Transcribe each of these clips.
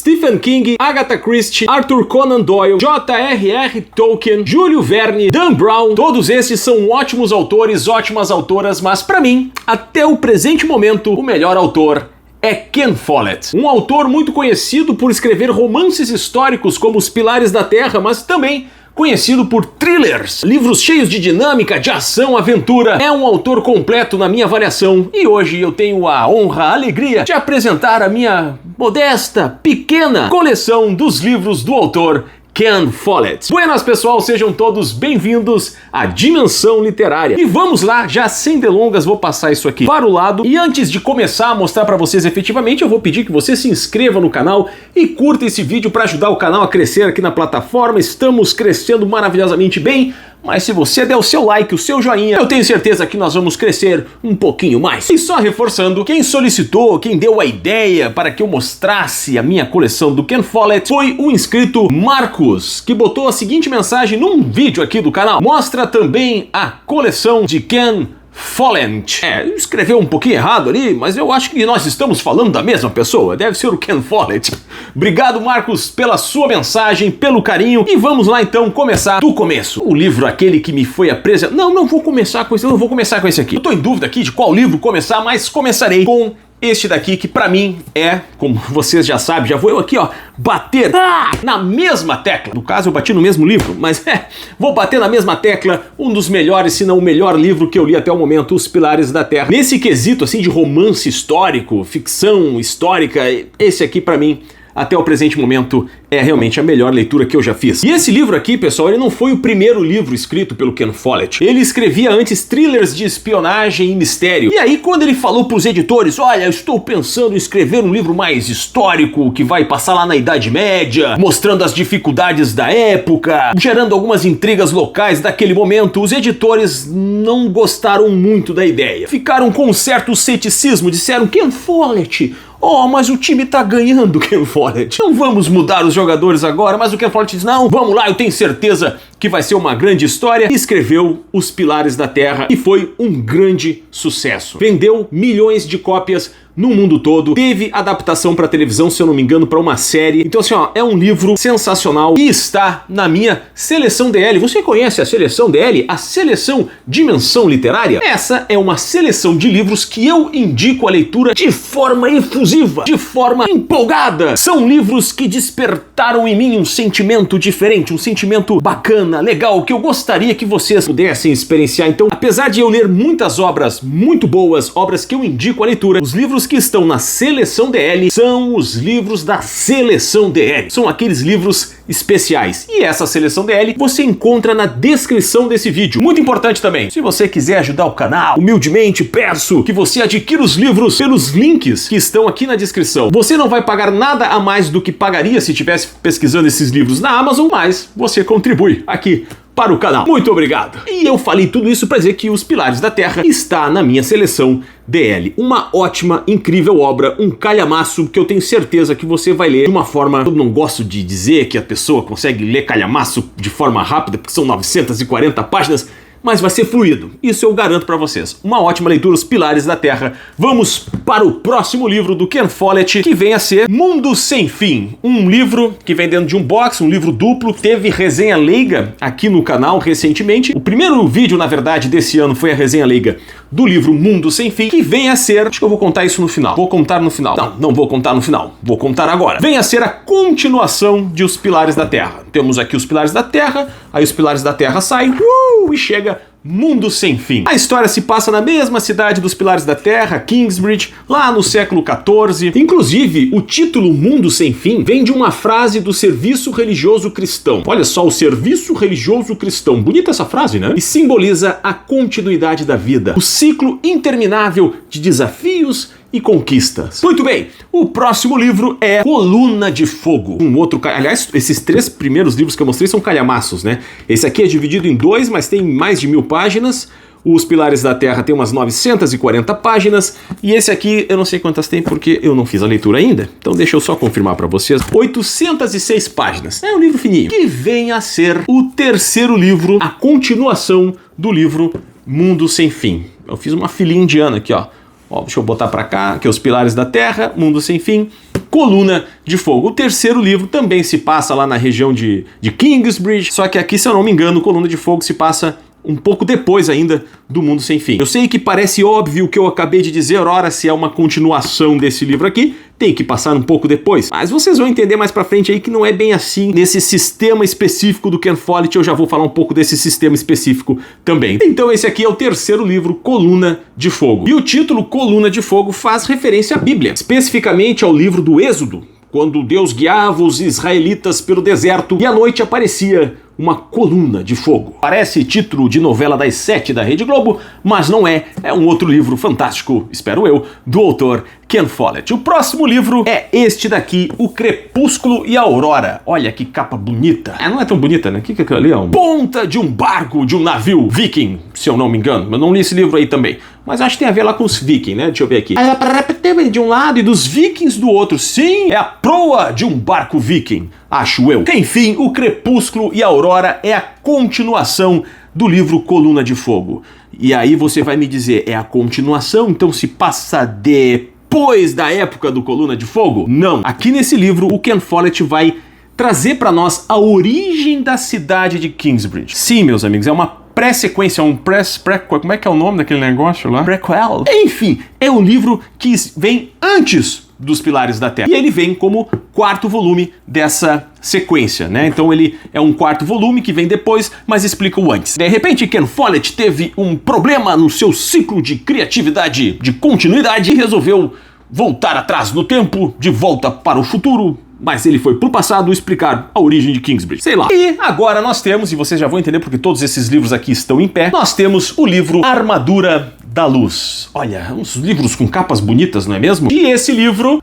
Stephen King, Agatha Christie, Arthur Conan Doyle, J.R.R. Tolkien, Júlio Verne, Dan Brown. Todos esses são ótimos autores, ótimas autoras, mas pra mim, até o presente momento, o melhor autor é Ken Follett, um autor muito conhecido por escrever romances históricos como Os Pilares da Terra, mas também conhecido por thrillers, livros cheios de dinâmica, de ação, aventura. É um autor completo na minha avaliação e hoje eu tenho a honra, a alegria de apresentar a minha modesta, pequena coleção dos livros do autor Ken Follett. Buenas, pessoal, sejam todos bem-vindos à Dimensão Literária. E vamos lá, já sem delongas, vou passar isso aqui para o lado. E antes de começar a mostrar para vocês efetivamente, eu vou pedir que você se inscreva no canal e curta esse vídeo para ajudar o canal a crescer aqui na plataforma. Estamos crescendo maravilhosamente bem. Mas se você der o seu like, o seu joinha, eu tenho certeza que nós vamos crescer um pouquinho mais. E só reforçando, quem solicitou, quem deu a ideia para que eu mostrasse a minha coleção do Ken Follett foi o inscrito Marcos, que botou a seguinte mensagem num vídeo aqui do canal. Mostra também a coleção de Ken Follett. Escreveu um pouquinho errado ali, mas eu acho que nós estamos falando da mesma pessoa. Deve ser o Ken Follett. Obrigado, Marcos, pela sua mensagem, pelo carinho. E vamos lá então começar do começo. O livro aquele que me foi apresentado. Não vou começar com esse, não vou começar com esse aqui. Eu tô em dúvida aqui de qual livro começar, mas começarei com este daqui, que pra mim é, como vocês já sabem, já vou eu aqui, ó, bater na mesma tecla. No caso, eu bati no mesmo livro, mas vou bater na mesma tecla, um dos melhores, se não o melhor livro que eu li até o momento, Os Pilares da Terra. Nesse quesito, assim, de romance histórico, ficção histórica, esse aqui pra mim, até o presente momento, é realmente a melhor leitura que eu já fiz. E esse livro aqui, pessoal, ele não foi o primeiro livro escrito pelo Ken Follett. Ele escrevia antes thrillers de espionagem e mistério. E aí, quando ele falou pros editores, olha, eu estou pensando em escrever um livro mais histórico, que vai passar lá na Idade Média, mostrando as dificuldades da época, gerando algumas intrigas locais daquele momento, os editores não gostaram muito da ideia. Ficaram com um certo ceticismo, disseram, Ken Follett, mas o time tá ganhando, Ken Follett. Não vamos mudar os jogadores agora, mas o Ken Follett diz, não, vamos lá, eu tenho certeza que vai ser uma grande história. E escreveu Os Pilares da Terra e foi um grande sucesso. Vendeu milhões de cópias no mundo todo, teve adaptação para televisão, se eu não me engano, para uma série. Então assim, ó, é um livro sensacional e está na minha seleção DL. Você conhece a seleção DL? A seleção Dimensão Literária? Essa é uma seleção de livros que eu indico a leitura de forma efusiva, de forma empolgada. São livros que despertaram em mim um sentimento diferente, um sentimento bacana, legal, que eu gostaria que vocês pudessem experienciar. Então, apesar de eu ler muitas obras muito boas, obras que eu indico a leitura, os livros que estão na seleção DL são os livros da seleção DL. São aqueles livros especiais. E essa seleção DL você encontra na descrição desse vídeo. Muito importante também, se você quiser ajudar o canal, humildemente peço que você adquira os livros pelos links que estão aqui na descrição. Você não vai pagar nada a mais do que pagaria se estivesse pesquisando esses livros na Amazon, mas você contribui aqui para o canal. Muito obrigado. E eu falei tudo isso para dizer que Os Pilares da Terra está na minha seleção DL. Uma ótima, incrível obra, um calhamaço que eu tenho certeza que você vai ler de uma forma... Eu não gosto de dizer que a pessoa consegue ler calhamaço de forma rápida, porque são 940 páginas, mas vai ser fluido. Isso eu garanto pra vocês. Uma ótima leitura, Os Pilares da Terra. Vamos para o próximo livro do Ken Follett, que vem a ser Mundo Sem Fim. Um livro que vem dentro de um box, um livro duplo. Teve resenha leiga aqui no canal recentemente. O primeiro vídeo, na verdade, desse ano foi a resenha leiga do livro Mundo Sem Fim, que vem a ser... Acho que eu vou contar isso no final. Vou contar no final. Não vou contar no final. Vou contar agora. Vem a ser a continuação de Os Pilares da Terra. Temos aqui Os Pilares da Terra, aí Os Pilares da Terra saem e chega Mundo Sem Fim. A história se passa na mesma cidade dos Pilares da Terra, Kingsbridge, lá no século XIV. Inclusive, o título Mundo Sem Fim vem de uma frase do Serviço Religioso Cristão. Olha só, o Serviço Religioso Cristão. Bonita essa frase, né? E simboliza a continuidade da vida, o ciclo interminável de desafios e conquistas. Muito bem, o próximo livro é Coluna de Fogo. Um outro... Aliás, esses três primeiros livros que eu mostrei são calhamaços, né? Esse aqui é dividido em dois, mas tem mais de 1000 páginas. Os Pilares da Terra tem umas 940 páginas. E esse aqui, eu não sei quantas tem porque eu não fiz a leitura ainda. Então deixa eu só confirmar para vocês. 806 páginas. É um livro fininho. Que vem a ser o terceiro livro, a continuação do livro Mundo Sem Fim. Eu fiz uma filinha indiana aqui, ó. Deixa eu botar pra cá, que é Os Pilares da Terra, Mundo Sem Fim, Coluna de Fogo. O terceiro livro também se passa lá na região de Kingsbridge, só que aqui, se eu não me engano, Coluna de Fogo se passa um pouco depois ainda do Mundo Sem Fim. Eu sei que parece óbvio o que eu acabei de dizer, ora, se é uma continuação desse livro aqui, tem que passar um pouco depois. Mas vocês vão entender mais pra frente aí que não é bem assim nesse sistema específico do Ken Follett. Eu já vou falar um pouco desse sistema específico também. Então esse aqui é o terceiro livro, Coluna de Fogo. E o título Coluna de Fogo faz referência à Bíblia, especificamente ao livro do Êxodo, quando Deus guiava os israelitas pelo deserto e à noite aparecia uma coluna de fogo. Parece título de novela das 7 da Rede Globo, mas não é. É um outro livro fantástico, espero eu, do autor Ken Follett. O próximo livro é este daqui, O Crepúsculo e a Aurora. Olha que capa bonita. Não é tão bonita, né? O que é aquilo ali? É ponta de um barco, de um navio viking, se eu não me engano. Eu não li esse livro aí também. Mas acho que tem a ver lá com os vikings, né? Deixa eu ver aqui. De um lado e dos vikings do outro. Sim, é a proa de um barco viking, acho eu. Enfim, O Crepúsculo e a Aurora é a continuação do livro Coluna de Fogo. E aí você vai me dizer, é a continuação? Então se passa depois da época do Coluna de Fogo? Não. Aqui nesse livro, o Ken Follett vai trazer para nós a origem da cidade de Kingsbridge. Sim, meus amigos, é uma pré-sequência, como é que é o nome daquele negócio lá? Prequel. Enfim, é um livro que vem antes dos Pilares da Terra. E ele vem como quarto volume dessa sequência, né? Então ele é um quarto volume que vem depois, mas explica o antes. De repente, Ken Follett teve um problema no seu ciclo de criatividade, de continuidade, e resolveu voltar atrás no tempo, de volta para o futuro, mas ele foi pro passado explicar a origem de Kingsbridge. Sei lá. E agora nós temos, e vocês já vão entender porque todos esses livros aqui estão em pé, nós temos o livro Armadura da Luz. Olha, uns livros com capas bonitas, não é mesmo? E esse livro,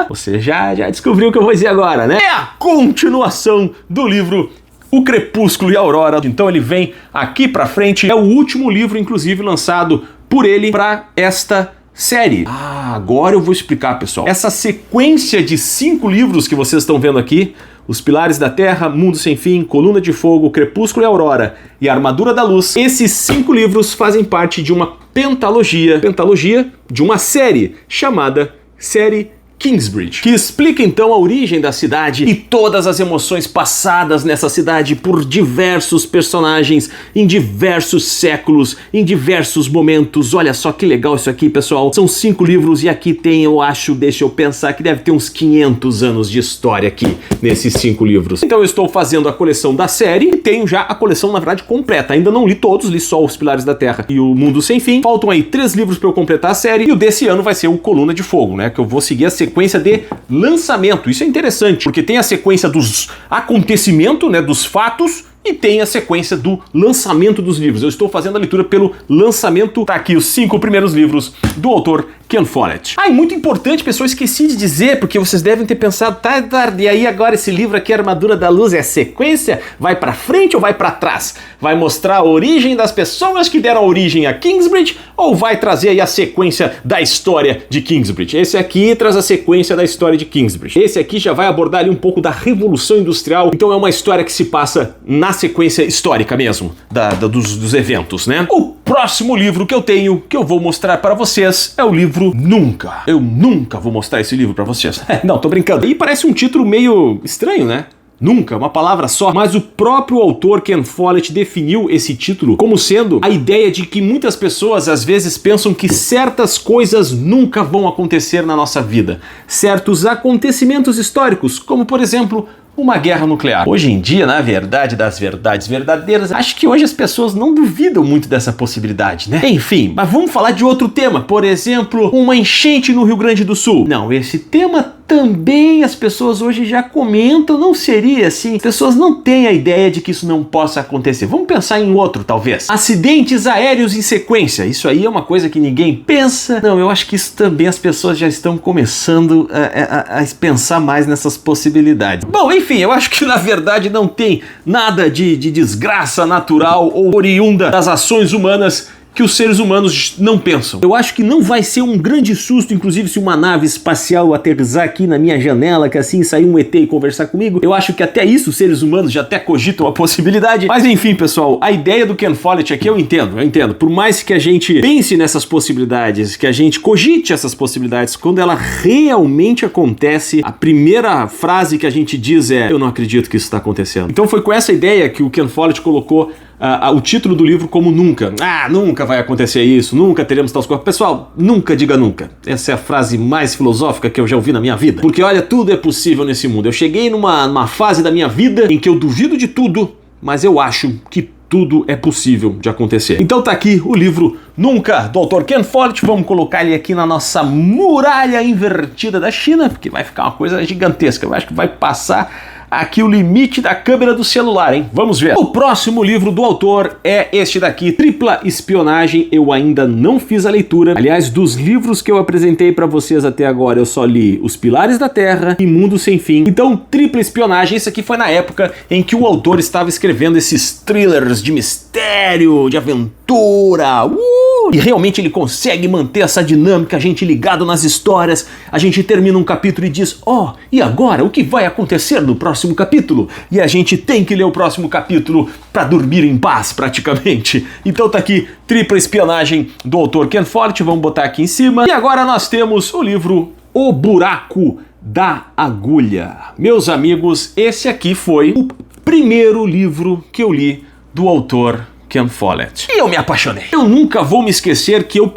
você já descobriu o que eu vou dizer agora, né? É a continuação do livro O Crepúsculo e a Aurora. Então ele vem aqui pra frente. É o último livro, inclusive, lançado por ele pra esta série. Agora eu vou explicar, pessoal. Essa sequência de 5 livros que vocês estão vendo aqui, Os Pilares da Terra, Mundo Sem Fim, Coluna de Fogo, Crepúsculo e Aurora e Armadura da Luz, esses 5 livros fazem parte de uma pentalogia de uma série chamada Série Kingsbridge, que explica então a origem da cidade e todas as emoções passadas nessa cidade por diversos personagens em diversos séculos, em diversos momentos. Olha só que legal isso aqui, pessoal. São 5 livros e aqui tem, eu acho, deixa eu pensar, que deve ter uns 500 anos de história aqui nesses 5 livros. Então eu estou fazendo a coleção da série e tenho já a coleção, na verdade, completa. Ainda não li todos, li só Os Pilares da Terra e O Mundo Sem Fim. Faltam aí 3 livros para eu completar a série e o desse ano vai ser o Coluna de Fogo, né? Que eu vou seguir a sequência de lançamento. Isso é interessante, porque tem a sequência dos acontecimentos, né, dos fatos, e tem a sequência do lançamento dos livros. Eu estou fazendo a leitura pelo lançamento. Tá aqui os 5 primeiros livros do autor Ken Follett. E muito importante, pessoal, esqueci de dizer, porque vocês devem ter pensado, tá, e aí agora esse livro aqui, Armadura da Luz, é a sequência? Vai pra frente ou vai pra trás? Vai mostrar a origem das pessoas que deram origem a Kingsbridge ou vai trazer aí a sequência da história de Kingsbridge? Esse aqui traz a sequência da história de Kingsbridge. Esse aqui já vai abordar ali um pouco da Revolução Industrial, então é uma história que se passa na sequência histórica mesmo, dos eventos, né? O próximo livro que eu tenho, que eu vou mostrar para vocês, é o livro Nunca. Eu nunca vou mostrar esse livro para vocês. Não, tô brincando. E parece um título meio estranho, né? Nunca, uma palavra só, mas o próprio autor Ken Follett definiu esse título como sendo a ideia de que muitas pessoas às vezes pensam que certas coisas nunca vão acontecer na nossa vida. Certos acontecimentos históricos, como por exemplo, uma guerra nuclear. Hoje em dia, na verdade das verdades verdadeiras, acho que hoje as pessoas não duvidam muito dessa possibilidade, né? Enfim, mas vamos falar de outro tema, por exemplo, uma enchente no Rio Grande do Sul. Não, esse tema também as pessoas hoje já comentam, não seria assim, as pessoas não têm a ideia de que isso não possa acontecer. Vamos pensar em outro, talvez. Acidentes aéreos em sequência, isso aí é uma coisa que ninguém pensa. Não, eu acho que isso também as pessoas já estão começando a pensar mais nessas possibilidades. Bom, enfim, eu acho que na verdade não tem nada de desgraça natural ou oriunda das ações humanas que os seres humanos não pensam. Eu acho que não vai ser um grande susto, inclusive, se uma nave espacial aterrissar aqui na minha janela, que assim sair um ET e conversar comigo. Eu acho que até isso os seres humanos já até cogitam a possibilidade. Mas enfim, pessoal, a ideia do Ken Follett aqui eu entendo. Por mais que a gente pense nessas possibilidades, que a gente cogite essas possibilidades, quando ela realmente acontece, a primeira frase que a gente diz é: eu não acredito que isso está acontecendo. Então foi com essa ideia que o Ken Follett colocou o título do livro como Nunca. Nunca vai acontecer isso, nunca teremos tais coisas. Pessoal, nunca diga nunca. Essa é a frase mais filosófica que eu já ouvi na minha vida. Porque olha, tudo é possível nesse mundo. Eu cheguei numa fase da minha vida em que eu duvido de tudo, mas eu acho que tudo é possível de acontecer. Então tá aqui o livro Nunca, do autor Ken Follett. Vamos colocar ele aqui na nossa muralha invertida da China, porque vai ficar uma coisa gigantesca. Eu acho que vai passar aqui o limite da câmera do celular, hein? Vamos ver. O próximo livro do autor é este daqui, Tripla Espionagem. Eu ainda não fiz a leitura. Aliás, dos livros que eu apresentei pra vocês até agora, eu só li Os Pilares da Terra e Mundo Sem Fim. Então, Tripla Espionagem, isso aqui foi na época em que o autor estava escrevendo esses thrillers de mistério, de aventura. E realmente ele consegue manter essa dinâmica, a gente ligado nas histórias. A gente termina um capítulo e diz: e agora? O que vai acontecer no próximo capítulo? E a gente tem que ler o próximo capítulo para dormir em paz, praticamente. Então tá aqui, Tripla Espionagem, do autor Ken Follett. Vamos botar aqui em cima. E agora nós temos o livro O Buraco da Agulha. Meus amigos, esse aqui foi o primeiro livro que eu li do autor Ken Follett. E eu me apaixonei. Eu nunca vou me esquecer que eu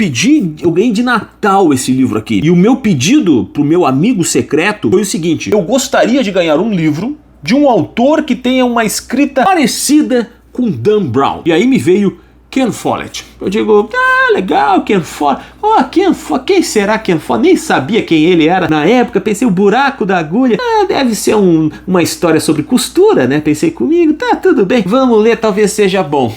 ganhei de Natal esse livro aqui. E o meu pedido pro meu amigo secreto foi o seguinte: eu gostaria de ganhar um livro de um autor que tenha uma escrita parecida com Dan Brown. E aí me veio Ken Follett. Eu digo, legal, Ken Follett. Quem será Ken Follett? Nem sabia quem ele era na época. Pensei, o buraco da agulha. Deve ser uma história sobre costura, né? Pensei comigo, tá, tudo bem. Vamos ler, talvez seja bom.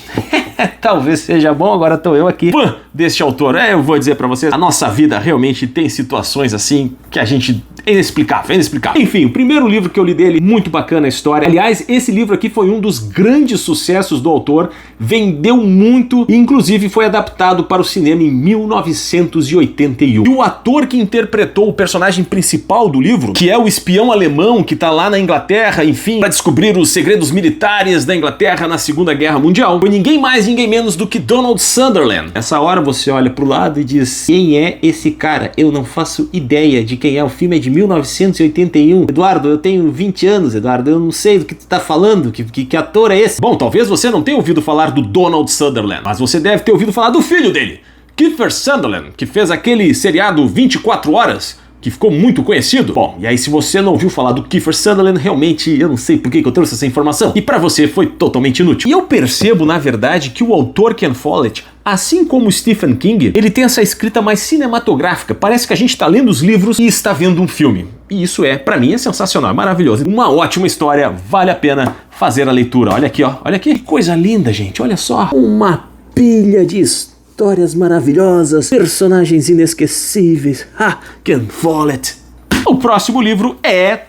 Talvez seja bom, agora tô eu aqui, fã deste autor. Eu vou dizer pra vocês, a nossa vida realmente tem situações assim que a gente... É inexplicável. Enfim, o primeiro livro que eu li dele, muito bacana a história. Aliás, esse livro aqui foi um dos grandes sucessos do autor, vendeu muito e inclusive foi adaptado para o cinema em 1981. E o ator que interpretou o personagem principal do livro, que é o espião alemão que tá lá na Inglaterra, enfim, para descobrir os segredos militares da Inglaterra na Segunda Guerra Mundial, foi ninguém mais, ninguém menos do que Donald Sutherland. Nessa hora você olha pro lado e diz: quem é esse cara? Eu não faço ideia de quem é. O filme é de 1981. Eduardo, eu tenho 20 anos, Eduardo, eu não sei do que tu tá falando, que ator é esse? Bom, talvez você não tenha ouvido falar do Donald Sutherland, mas você deve ter ouvido falar do filho dele, Kiefer Sutherland, que fez aquele seriado 24 Horas, que ficou muito conhecido. Bom, e aí se você não ouviu falar do Kiefer Sutherland, realmente eu não sei por que eu trouxe essa informação. E pra você foi totalmente inútil. E eu percebo, na verdade, que o autor Ken Follett, assim como Stephen King, ele tem essa escrita mais cinematográfica. Parece que a gente tá lendo os livros e está vendo um filme. E isso pra mim, é sensacional, é maravilhoso. Uma ótima história, vale a pena fazer a leitura. Olha aqui, ó. Olha aqui. Que coisa linda, gente. Olha só. Uma pilha de histórias maravilhosas, personagens inesquecíveis. Ken Follett. O próximo livro é...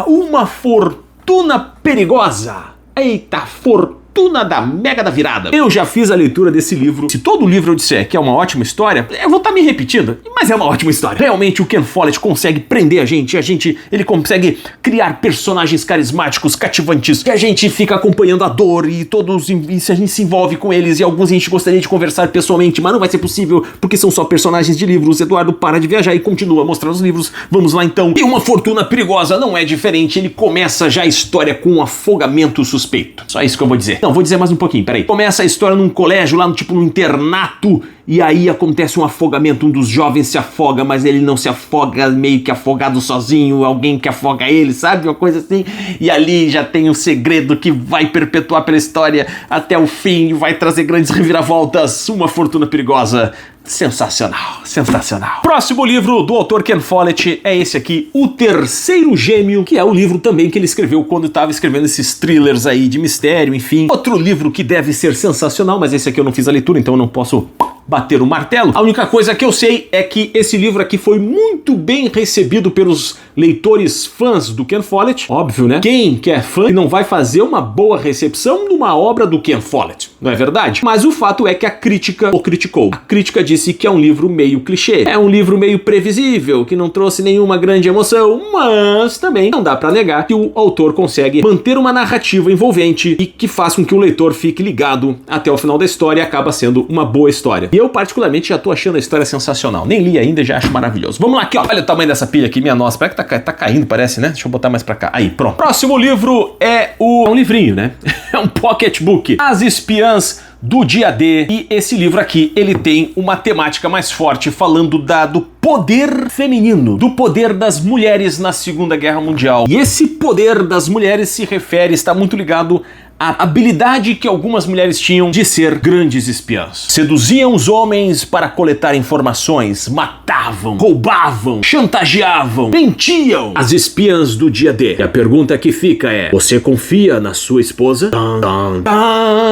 Uma Fortuna Perigosa. Eita, Fortuna da Mega da Virada. Eu já fiz a leitura desse livro. Se todo livro eu disser que é uma ótima história, eu vou estar me repetindo, mas é uma ótima história. Realmente o Ken Follett consegue prender a gente, ele consegue criar personagens carismáticos, cativantes, que a gente fica acompanhando a dor e a gente se envolve com eles, e alguns a gente gostaria de conversar pessoalmente, mas não vai ser possível porque são só personagens de livros. Eduardo para de viajar e continua mostrando os livros. Vamos lá então. E Uma Fortuna Perigosa não é diferente, ele começa já a história com um afogamento suspeito. Só isso que eu vou dizer. Não, vou dizer mais um pouquinho, peraí. Começa a história num colégio, lá no internato, e aí acontece um afogamento, um dos jovens se afoga, mas ele não se afoga meio que afogado sozinho, alguém que afoga ele, sabe? Uma coisa assim. E ali já tem um segredo que vai perpetuar pela história até o fim, vai trazer grandes reviravoltas. Uma Fortuna Perigosa. Sensacional, sensacional. Próximo livro do autor Ken Follett é esse aqui, O Terceiro Gêmeo, que é o livro também que ele escreveu quando estava escrevendo esses thrillers aí de mistério, enfim. Outro livro que deve ser sensacional, mas esse aqui eu não fiz a leitura, então eu não posso bater o martelo. A única coisa que eu sei é que esse livro aqui foi muito bem recebido pelos leitores fãs do Ken Follett. Óbvio, né? Quem que é fã não vai fazer uma boa recepção numa obra do Ken Follett, não é verdade? Mas o fato é que a crítica o criticou. A crítica disse que é um livro meio clichê, é um livro meio previsível, que não trouxe nenhuma grande emoção, mas também não dá pra negar que o autor consegue manter uma narrativa envolvente e que faz com que o leitor fique ligado até o final da história e acaba sendo uma boa história. E eu particularmente já tô achando a história sensacional. Nem li ainda e já acho maravilhoso. Vamos lá aqui, ó. Olha o tamanho dessa pilha aqui, minha nossa. Parece que tá caindo, parece, né? Deixa eu botar mais pra cá. Aí, pronto. Próximo livro é um livrinho, né? É um pocketbook. As Espiãs do Dia D. E esse livro aqui, ele tem uma temática mais forte, falando do poder feminino, do poder das mulheres na Segunda Guerra Mundial. E esse poder das mulheres se refere, está muito ligado a habilidade que algumas mulheres tinham de ser grandes espiãs. Seduziam os homens para coletar informações, matavam, roubavam, chantageavam, mentiam. As espiãs do Dia D. E a pergunta que fica é: você confia na sua esposa?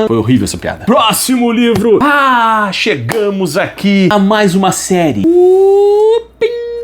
Foi horrível essa piada. Próximo livro. Chegamos aqui a mais uma série.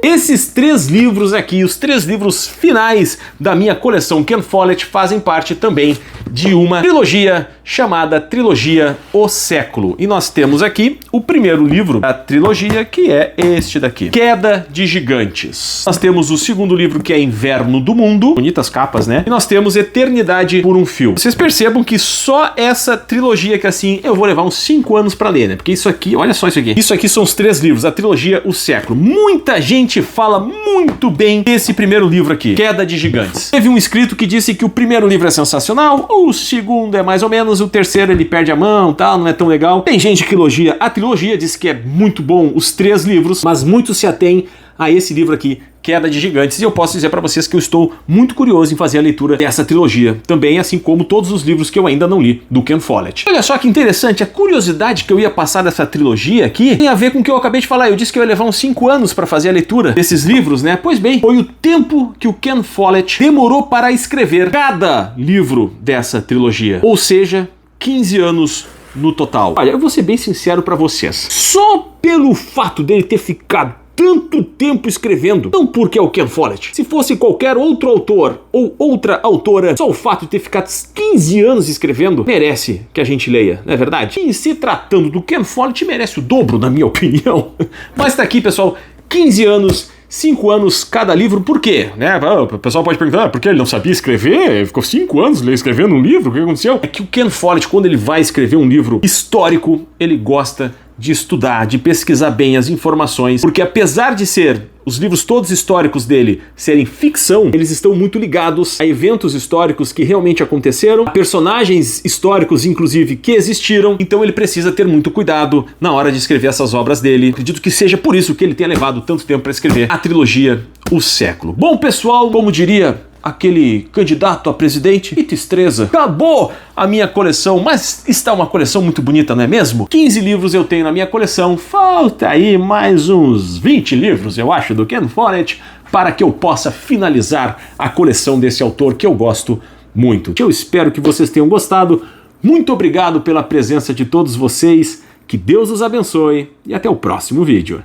Esses 3 livros aqui, os 3 livros finais da minha coleção Ken Follett, fazem parte também de uma trilogia chamada Trilogia O Século. E nós temos aqui o primeiro livro da trilogia, que é este daqui, Queda de Gigantes. Nós temos o segundo livro, que é Inverno do Mundo, bonitas capas, né? E nós temos Eternidade por um Fio. Vocês percebam que só essa trilogia que assim, eu vou levar uns 5 anos pra ler, né? Porque isso aqui, olha só isso aqui. Isso aqui são os 3 livros, a trilogia O Século. Muita gente fala muito bem desse primeiro livro aqui, Queda de Gigantes. Teve um inscrito que disse que o primeiro livro é sensacional, o segundo é mais ou menos, o terceiro ele perde a mão, tal, não é tão legal. Tem gente que elogia a trilogia, diz que é muito bom os 3 livros, mas muitos se atêm a esse livro aqui, Queda de Gigantes, e eu posso dizer para vocês que eu estou muito curioso em fazer a leitura dessa trilogia, também assim como todos os livros que eu ainda não li do Ken Follett. Olha só que interessante, a curiosidade que eu ia passar dessa trilogia aqui tem a ver com o que eu acabei de falar. Eu disse que eu ia levar uns 5 anos para fazer a leitura desses livros, né? Pois bem, foi o tempo que o Ken Follett demorou para escrever cada livro dessa trilogia, ou seja, 15 anos no total. Olha, eu vou ser bem sincero para vocês, só pelo fato dele ter ficado tanto tempo escrevendo, não porque é o Ken Follett. Se fosse qualquer outro autor ou outra autora, só o fato de ter ficado 15 anos escrevendo merece que a gente leia, não é verdade? E se tratando do Ken Follett, merece o dobro, na minha opinião. Mas tá aqui, pessoal, 15 anos, 5 anos cada livro. Por quê? Né? O pessoal pode perguntar, por que ele não sabia escrever? Ele ficou 5 anos escrevendo um livro? O que aconteceu? É que o Ken Follett, quando ele vai escrever um livro histórico, ele gosta de estudar, de pesquisar bem as informações, porque apesar de ser os livros todos históricos dele serem ficção, eles estão muito ligados a eventos históricos que realmente aconteceram, a personagens históricos, inclusive, que existiram, então ele precisa ter muito cuidado na hora de escrever essas obras dele. Acredito que seja por isso que ele tenha levado tanto tempo para escrever a trilogia O Século. Bom, pessoal, como diria aquele candidato a presidente, Rita Estreza, acabou a minha coleção, mas está uma coleção muito bonita, não é mesmo? 15 livros eu tenho na minha coleção, falta aí mais uns 20 livros, eu acho, do Ken Follett, para que eu possa finalizar a coleção desse autor que eu gosto muito. Eu espero que vocês tenham gostado, muito obrigado pela presença de todos vocês, que Deus os abençoe e até o próximo vídeo.